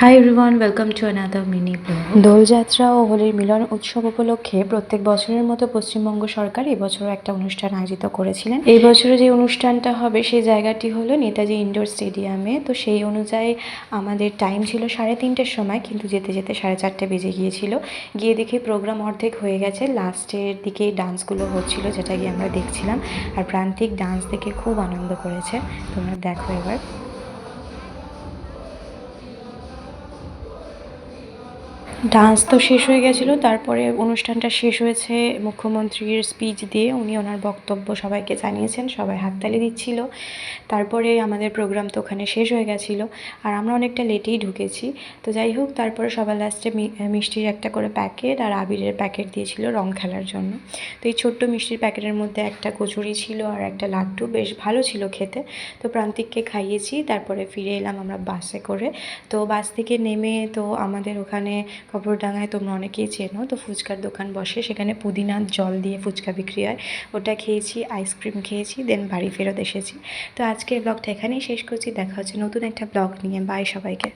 High everyone, welcome to another mini blog. Doljatra ও হোলির মিলন উৎসব উপলক্ষে প্রত্যেক বছরের মতো পশ্চিমবঙ্গ সরকার এবছরও একটা অনুষ্ঠান আয়োজিত করেছিলেন। এই বছরে যে অনুষ্ঠানটা হবে সেই জায়গাটি হলো নেতাজি ইনডোর স্টেডিয়ামে। তো সেই অনুযায়ী আমাদের টাইম ছিল 3:30-র সময়, কিন্তু যেতে যেতে 4:30 বেজে গিয়েছিল। গিয়ে দেখি প্রোগ্রাম অর্ধেক হয়ে গেছে, লাস্টের দিকে ডান্সগুলো হচ্ছিল, যেটা গিয়ে আমরা দেখছিলাম। আর প্রান্তিক ডান্স দেখে খুব আনন্দ করেছে। তোমরা দেখো এবার। ডান্স তো শেষ হয়ে গেছিলো, তারপরে অনুষ্ঠানটা শেষ হয়েছে মুখ্যমন্ত্রীর স্পিচ দিয়ে। উনি ওনার বক্তব্য সবাইকে জানিয়েছেন, সবাই হাততালি দিচ্ছিল। তারপরে আমাদের প্রোগ্রাম তো ওখানে শেষ হয়ে গেছিলো, আর আমরা অনেকটা লেটেই ঢুকেছি। তো যাই হোক, তারপরে সবার লাস্টে মিষ্টির একটা করে প্যাকেট আর আবিরের প্যাকেট দিয়েছিল রং খেলার জন্য। তো এই ছোট্ট মিষ্টির প্যাকেটের মধ্যে একটা কচুরি ছিল আর একটা লাড্ডু, বেশ ভালো ছিল খেতে। তো প্রান্তিককে খাইয়েছি, তারপরে ফিরে এলাম আমরা বাসে করে। তো বাস থেকে নেমে তো আমাদের ওখানে কপুরডাঙ্গায় তোমরা অনেকেই চেনো, তো ফুচকার দোকান বসে, সেখানে পুদিনার জল দিয়ে ফুচকা বিক্রি হয়, ওটা খেয়েছি, আইসক্রিম খেয়েছি, দেন বাড়ি ফেরত এসেছি। তো আজকের ব্লগটা এখানেই শেষ করছি। দেখা হচ্ছে নতুন একটা ব্লগ নিয়ে। বাই সবাইকে।